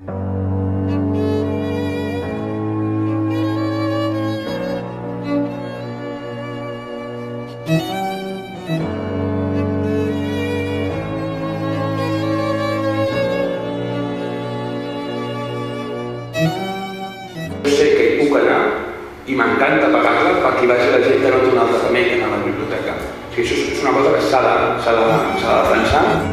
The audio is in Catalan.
Sé que hi puc anar i m'encanta pagar-la perquè hi vagi la gent que no té un altre remei que anar a la biblioteca. Això és una cosa que s'ha de defensar.